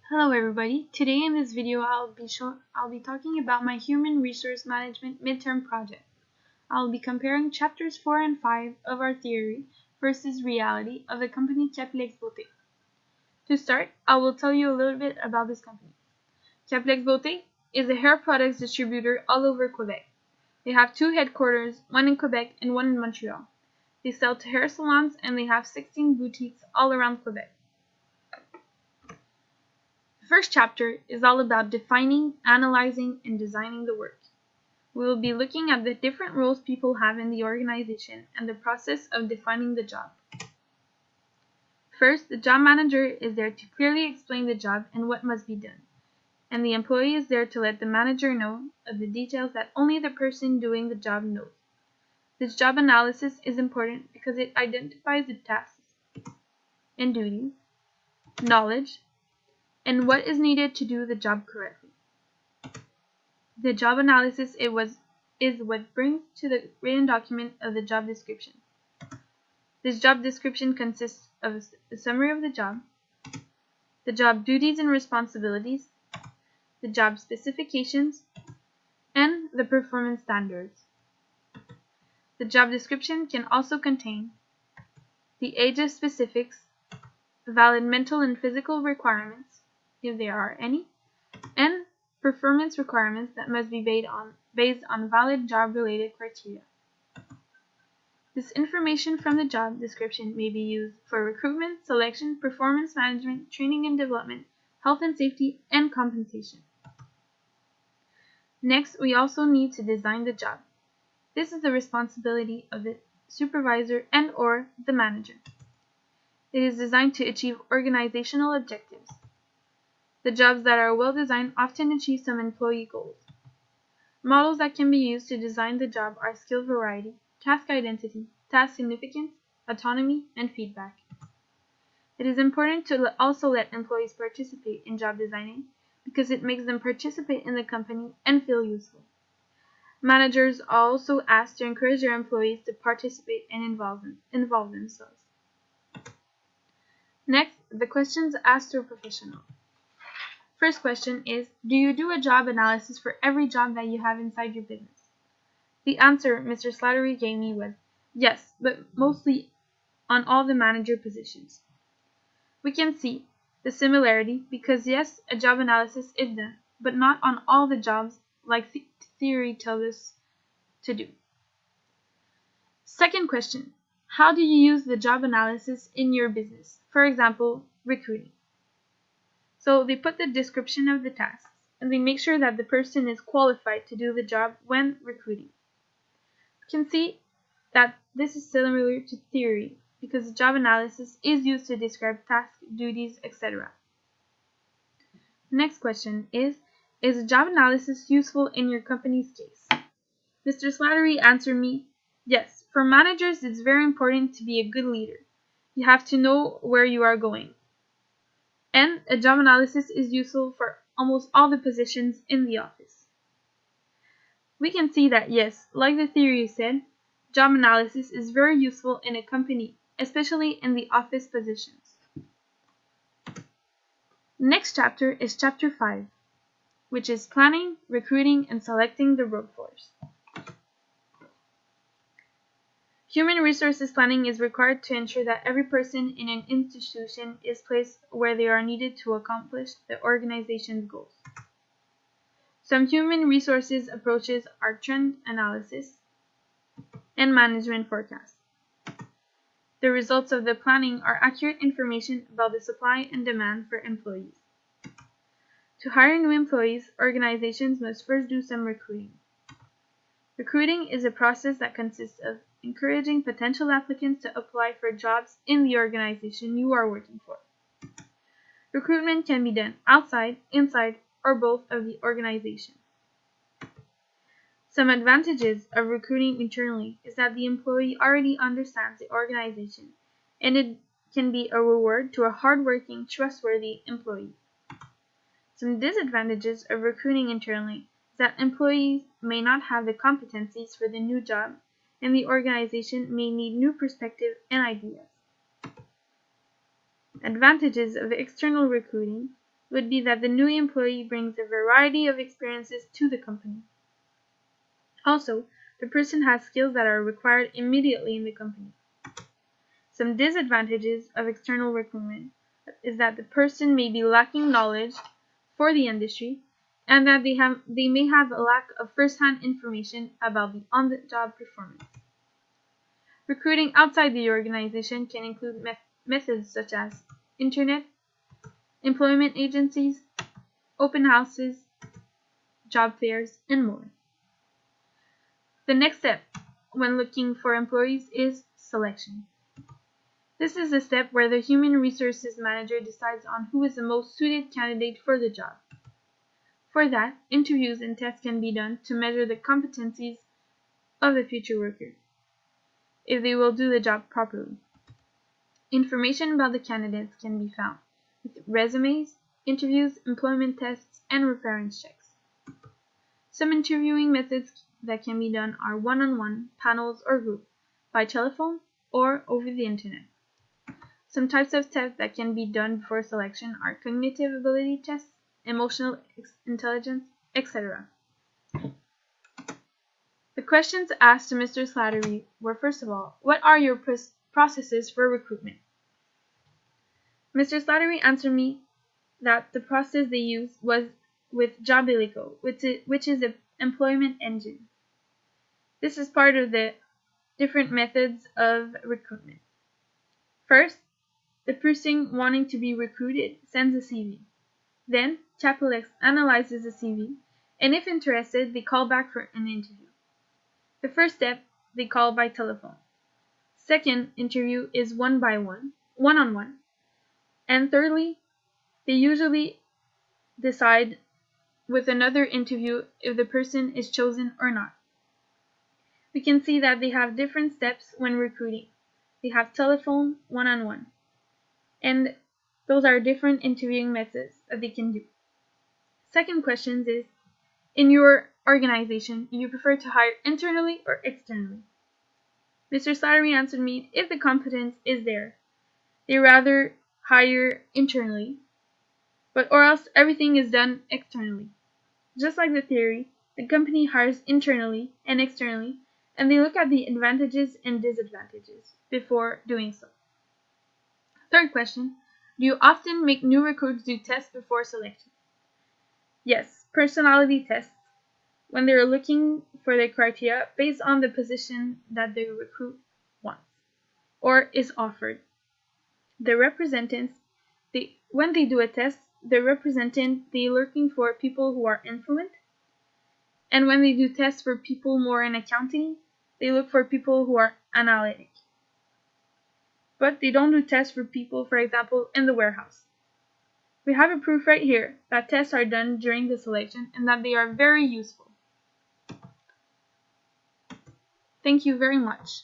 Hello everybody. Today in this video I'll be talking about my human resource management midterm project. I'll be comparing chapters 4 and 5 of our theory versus reality of the company Caplex Beauté. To start, I will tell you a little bit about this company. Caplex Beauté is a hair products distributor all over Quebec. They have two headquarters, one in Quebec and one in Montreal. They sell to hair salons and they have 16 boutiques all around Quebec. The first chapter is all about defining, analyzing, and designing the work. We will be looking at the different roles people have in the organization and the process of defining the job. First, the job manager is there to clearly explain the job and what must be done, and the employee is there to let the manager know of the details that only the person doing the job knows. This job analysis is important because it identifies the tasks and duties, knowledge, and what is needed to do the job correctly. The job analysis is what brings to the written document of the job description. This job description consists of a summary of the job duties and responsibilities, the job specifications, and the performance standards. The job description can also contain the age of specifics, valid mental and physical requirements, if there are any, and performance requirements that must be based on valid job-related criteria. This information from the job description may be used for recruitment, selection, performance management, training and development, health and safety, and compensation. Next, we also need to design the job. This is the responsibility of the supervisor and/or the manager. It is designed to achieve organizational objectives. The jobs that are well designed often achieve some employee goals. Models that can be used to design the job are skill variety, task identity, task significance, autonomy, and feedback. It is important to also let employees participate in job designing because it makes them participate in the company and feel useful. Managers are also asked to encourage their employees to participate and involve themselves. Next, the questions asked to a professional. First question is, do you do a job analysis for every job that you have inside your business? The answer Mr. Slattery gave me was, yes, but mostly on all the manager positions. We can see the similarity because yes, a job analysis is done, but not on all the jobs like theory tells us to do. Second question, how do you use the job analysis in your business? For example, recruiting. So they put the description of the tasks and they make sure that the person is qualified to do the job when recruiting. You can see that this is similar to theory because the job analysis is used to describe tasks, duties, etc. Next question is a job analysis useful in your company's case? Mr. Slattery answered me, yes, for managers it's very important to be a good leader. You have to know where you are going. And a job analysis is useful for almost all the positions in the office. We can see that yes, like the theory said, job analysis is very useful in a company, especially in the office positions. Next chapter is chapter 5, which is planning, recruiting, and selecting the workforce. Human resources planning is required to ensure that every person in an institution is placed where they are needed to accomplish the organization's goals. Some human resources approaches are trend analysis and management forecast. The results of the planning are accurate information about the supply and demand for employees. To hire new employees, organizations must first do some recruiting. Recruiting is a process that consists of encouraging potential applicants to apply for jobs in the organization you are working for. Recruitment can be done outside, inside, or both of the organization. Some advantages of recruiting internally is that the employee already understands the organization, and it can be a reward to a hardworking, trustworthy employee. Some disadvantages of recruiting internally is that employees may not have the competencies for the new job, and the organization may need new perspective and ideas. Advantages of external recruiting would be that the new employee brings a variety of experiences to the company. Also, the person has skills that are required immediately in the company. Some disadvantages of external recruitment is that the person may be lacking knowledge for the industry and that they may have a lack of first-hand information about the on-the-job performance. Recruiting outside the organization can include methods such as internet, employment agencies, open houses, job fairs, and more. The next step when looking for employees is selection. This is the step where the human resources manager decides on who is the most suited candidate for the job. For that, interviews and tests can be done to measure the competencies of the future worker, if they will do the job properly. Information about the candidates can be found with resumes, interviews, employment tests, and reference checks. Some interviewing methods that can be done are one-on-one, panels, or group, by telephone, or over the internet. Some types of tests that can be done before selection are cognitive ability tests, emotional intelligence, etc. The questions asked to Mr. Slattery were, first of all, what are your processes for recruitment? Mr. Slattery answered me that the process they used was with Jobilico, which is an employment engine. This is part of the different methods of recruitment. First, the person wanting to be recruited sends a CV. Then, Chapilex analyzes the CV, and if interested, they call back for an interview. The first step, they call by telephone. Second interview is one-on-one. And thirdly, they usually decide with another interview if the person is chosen or not. We can see that they have different steps when recruiting. They have telephone, one-on-one. And those are different interviewing methods that they can do. Second question is, in your organization, you prefer to hire internally or externally? Mr. Slattery answered me, if the competence is there, they rather hire internally, or else everything is done externally. Just like the theory, the company hires internally and externally, and they look at the advantages and disadvantages before doing so. Third question, do you often make new recruits do tests before selection? Yes, personality tests, when they are looking for their criteria based on the position that the recruit wants or is offered. The representatives, when they do a test, the representative, they're looking for people who are influent, and when they do tests for people more in accounting, they look for people who are analytic. But they don't do tests for people, for example, in the warehouse. We have a proof right here that tests are done during the selection and that they are very useful. Thank you very much.